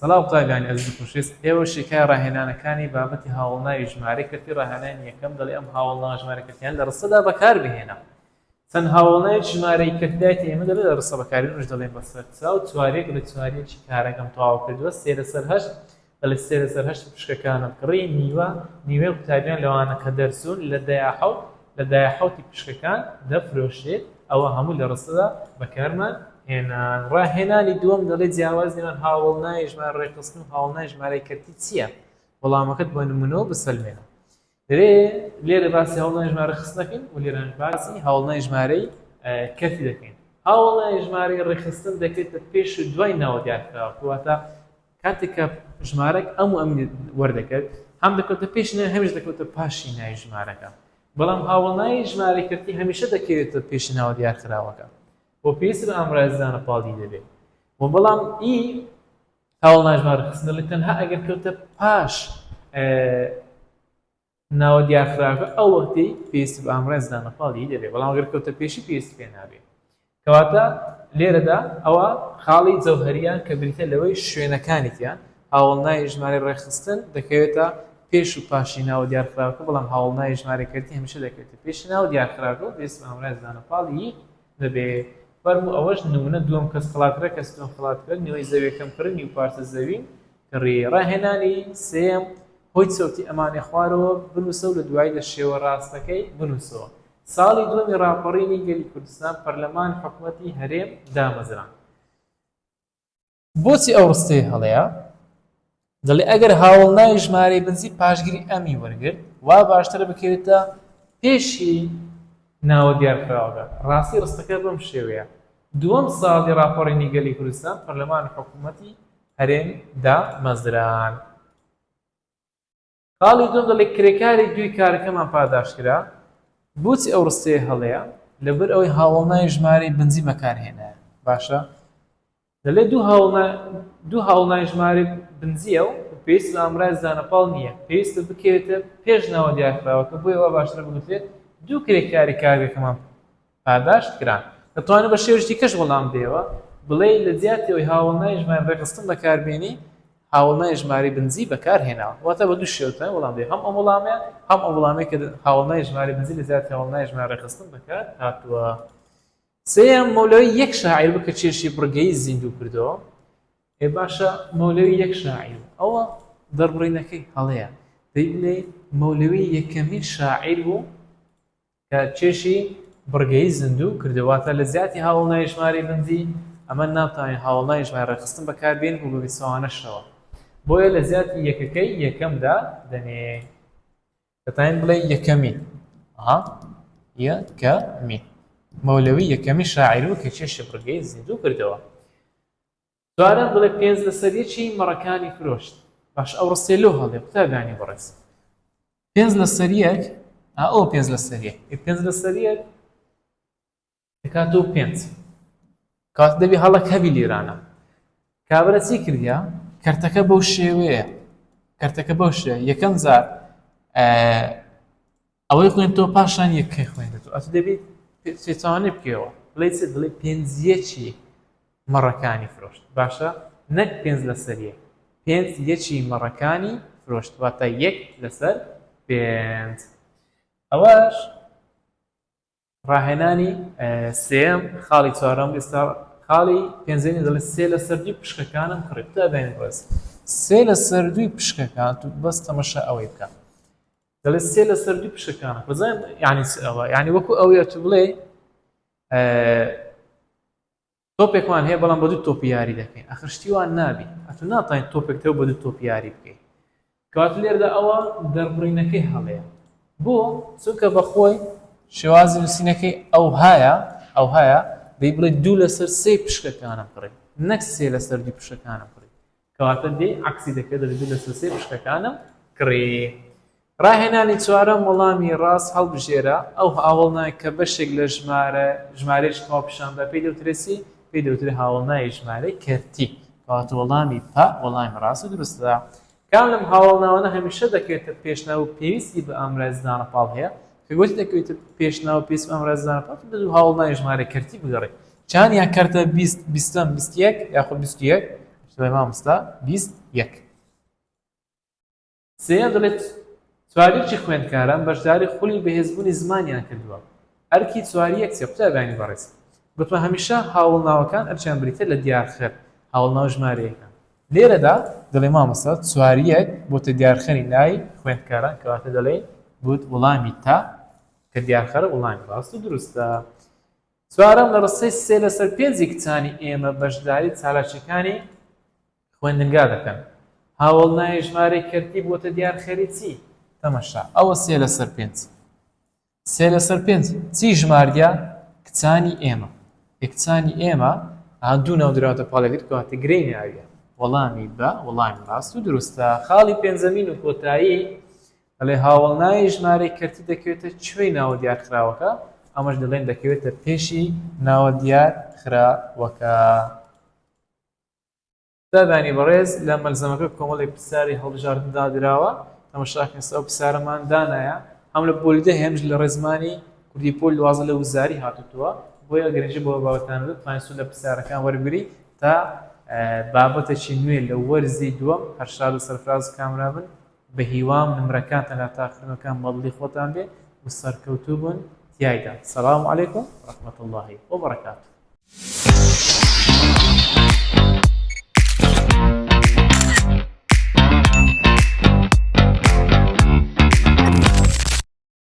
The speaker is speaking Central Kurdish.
سەڵاو قوتابیانی ئەزیز و خۆشەویست، ئێوە شیکای ڕاهێنانەکانی بابەتی هاوڵناوی ژمارەکردی ڕاهێنانی یەکەم دەڵێ ئەم هاوڵناوە ژمارەکردیان لە ڕستەدا بەکاربهێنە. چەند هاوڵناوی ژمارەی کردایەتی ئێمە دەڵێ لە ڕستە بەکارهێنش دەڵێن بەسەر چاو چوارێک لە چوارەیەکی کارەکەم تەواو کردووە، 3/8 دەڵێ 3/8 پشکەکانم کڕی، نیوەی قوتابیان لەوانە کە دەرچوون لە دایەحەوتی پشکەکان دەفرۆشێت، ئەوە هەموو لە ڕستەدا بەکارمان هێنان. ڕاهێنانی دووەم دەڵێ جیاواز نێوان هاوڵناوی ژمارە ڕێکخستن و هاوڵناوی ژمارەی کەرتی چییە؟ وەڵامەکەت بۆ نمونەوە بسەلمێنە. لێرە باسی هاوڵناوی ژمارە خست دەکەین و لێرە باسی هاوڵناوی ژمارەی کەرتی دەکەین. هاوڵناوی ژمارەی ڕێکخستن دەکرێتە پێش و دوای ناوە دیارکراوە، کەواتە کاتێک کە ژمارەک ئەم وەردەکرد هەم دەکەوتە پێش هەمیش دەکەوتە پاشی ناوی ژمارەکە. بەڵام هاوڵناوی ژمارەی کەرتی هەمیشە دەکەوێتە پێش ناوە دیارکراوەکە. بۆ پێویست بە ئەم ڕێزانە پاڵی دەبێت. بەڵام هاوڵناوی ژمارە خستن دەڵێت تەنها ئەگەر کەوتە پاش ناوە دیارکراوەکە ئەو وەختی پێویست بە ئەم ڕێزانە پاڵی دەبێت، بەڵام ئەگەر کەوتە پێشی پێویست پێ نابێت. کەواتە لێرەدا ئەوە خاڵی جەوهەریان کە بریتە لەوەی شوێنەکانیتیان هاوڵناوی ژمارەی ڕێکخستن دەکەوێتە پێش و پاشی ناوە دیارکراوەکە، بەڵام هاوڵناوی ژمارەی کەرتی هەمیشە دەکەوێتە پێشی ناوە دیارکراوەکە و پێویست بە ئەم ڕێزانە پاڵی دەبێت. فەرموو ئەوەش نمونە دووەم کەس خڵاتکرا کەستۆن خڵاتکرد نیوەی زەویەکەم کردنی و پارچە زەوین کڕی. ڕاهێنانی سێم هۆی چەوتی ئەمانێ خوارەوە بنووسە و لە دوای لە شێوە ڕاستەکەی بنووسەوە. ساڵی دووەمی ڕاپەڕینی گەلی کوردستان پەرلەمان حکوومەتی هەرێم دامەزران. بۆچی ئەو ڕستەیە هەڵەیە؟ دەڵێ ئەگەر هاوڵناوی ژمارەی بنزی پاشگیری ئەمی وەرگرت وا باشترە بکەوێتە پێشی ناوە دیارکراوەکە. ڕاستی ڕستەکە بەم شێوەیە. دووەم ساڵی ڕاپەڕینی گەلی کوردستان پەرلەمان حکوومەتی هەرێم دامەزران. خاڵی دوم دەڵێ کرێکاری دوی کارەکەمان پاداشکرا. بۆچی ئەو ڕستەیە هەڵەیە؟ لەبەر ئەوەی هاوڵناوی ژمارەی بنزی بەکارهێنایە. باشە دەڵێ دوو هاوڵناوی ژمارەی بنزیە و پێویست لە ئەم ڕێزانە پاڵ نییە، پێویستە بکەوێتە پێش ناوە دیارکراوەکە، بۆی ئەوە باشترە بگوترێت دوو کرێکاری کارەکەمان پاداشت کران. دەتوانێت بە شێوەیەکی کەش وەڵام بدەیەوە بڵێ لە جیاتەوەی هاوڵناوی ژمارەی ڕێکخستن بەکاربێنی هاوڵناوی ژمارەی بنزی بەکارهێناوە. واتە بە دوو شێوەیە وەڵام بدەیت، هەم ئەم وەڵامەیە هەم ئەم وەڵامەیە کە هاوڵناوی ژمارەی بنزی لە جیاتی هاوڵناوی ژمارەی ڕێکخستن بەکار هاتووە. سێم مەولەوی یەک شاعیر بکە چێشی بڕگەی زیندوو کردەوە. باشە مەولەوی یەک شاعیر ئەوە دەربڕینەکەی هەڵەیە، دەیبڵێ مەولەوی یەکەمین شاعیر بوو کە چێشی بڕگەی زیندوو کردواتە لە زیاتی هاوڵناوی ژمارەی بنزی ئەمە ناتوانین هاوڵناوی ژمارەی ڕێکخستن بەکاربێن و بە بیسەوانەشەوە، بۆیە لە زیاتی یەکەکەی یەکەمدا دەنێ. دەتوانین بڵێ یەکەمین یەکەمین مەولەوی یەکەمین شاعیر بوو کە چێشی بڕگەی زیندوو کردەوە. دوارم دڵێ 5/100 مەڕەکانی فرۆشت. باش ئەو ڕستەی لەو هەڵێ قوتابیانی بەڕێز 5/100 ئەو 5/100 دەکاتەوە 5 کات دەبی هەڵک هەبی لێرانە. کابرا چی کردیا؟ کەرتەکە بەو شێوەیە، کەرتەکە بەو شێوەیە یەکەم جار ئەوەی خوێنتەوە پاشان یەکەی خوێنێتەوە، ئەتە دەبێت پێچوانێ بکەوە بڵێ چ دڵێ 5/1 مەڕەکانی فرۆشت. باشە نەک 5/100 5/1 مەڕەکانی فرۆشت، واتە 1/5. ئەوەش ڕاهێنانی سێم. خاڵی چوارەم ئێستا خاڵی پێنجەمی دەڵێت 3/2 پشکەکانم کڕی. قوتابیانی بەڕێز 3/2 پشکەکان تو بەس تەمەشا ئەوەی بکە. دەڵێت 3/2 پشکەکانە بەزای یعنی وەکو ئەوەیە تو بڵێ تۆپێکمان هەیە بەڵام بە دوو تۆپی یاری دەکەین، ئەخر شتی وان نابی، ئەتو ناتوانین تۆپێکتەوە بە دوو تۆپی یاری بکەین. کەواتە لێرەدا ئەوە دەربڕینەکەی هەڵەیە. بۆ چونکە بەخۆی شێوازی نووسینەکەی ئەو هەیە دەی بڵێ 2/3 پشکەکانم کڕی، نەک 3/2 پشکەکانم کڕی، کەواتە دێ عەکسی دەکرێت دەڵێ 2/3 پشکەکانم کڕی. ڕاهێنانی چوارەم وەڵامی ڕاست هەڵبژێرە. ئەو هاوڵناوی کە بەشێک لە ژمارەیەکی تەواو پیشاندا پێی دەوترێتی پێی دەوترێت هاوڵناوی ژمارەی کەرتی، کەواتە وەڵامی وەڵامی ڕاست و دروستە. کام لەم هاوڵناوانە هەمیشە دەکەوێتە پێشناو و پێویستی بە ئەم ڕێزدانە پاڵ هەیە کە گوتی دەکەوێتە پێشناو پێویست بە ئەم ڕێزدانە پاڵ دوو هاوڵناوی ژمارەی کەرتی بگەڕێت. چانیان کەرتە 20 21 یاخود 21 دڵێ مامۆستا 21. سێیان دەڵێت چواریەکی خوێندکاران بەشداری خولی بەهێزبوونی زمانیان کردووە. ئەرکی چواری یەک چێ قوتابیانی بەڕێز. گوتمە هەمیشە هاوڵناوەکان ئەرچیان بریتە لە دیارخەر هاوڵناو ژمارەیەکان. لێرەدا دەڵێ مامۆستا چواری یەک بۆتە دیارخەری لای خوێندکاران کەواتە دەڵێ بوت وەڵامی تا کە دیارخەرە وەڵامی ڕاست و دروستە. چوارەم لە ڕستەی 3/5 کچانی ئێمە بەشداری چالاکیەکانی خوێندنگا دەکەن. هاوڵنای ژمارەی کەرتی بۆتە دیارخەری چی؟ تەمەشا ئەوە 3/5. 3/5 چی ژماردە؟ کچانی ئێمە. کچانی ئێمە دوو ناو دراوەتە پاڵێکرد کەواتە گرەی ناویە. وەڵامی بە وەڵامی ڕاست و دروستە. خاڵی پێنجەمین و کۆتایی دەڵێ هاوڵنای ژمارەی کەرتی دەکەوێتە کوێی ناوە دیارخراوەکە، ئەمەش دەڵێن دەکەوێتە پێشی ناوە دیارخراوەکە. دابانی بەڕێز لە مەلزەمەکە کۆمەڵێک پرسیاری هەڵبژاردندا درراوە. تەماشاکەن ئەو پرسیارەمان دانایە هەم لە پۆلیدە هێمش لە ڕێزمانی کوردی پۆل 12 لە وزاری هاتووە. بۆیە گرنگی بۆ بابەتان توانیتون لە پرسیارەکان وەرگری تا بابەتێکی نوێ لە وەرزی دووەم هەرشاد و سەرفراز کامرا بن بە هیوام نمرەکانتان لە تاقیکردنەکان بەڵی خۆتان بێ و سەرکەوتوو بوون تیایدا. سەلام عەلەیکوم ڕەحمەتوڵڵاهی وبەرەکاتوه.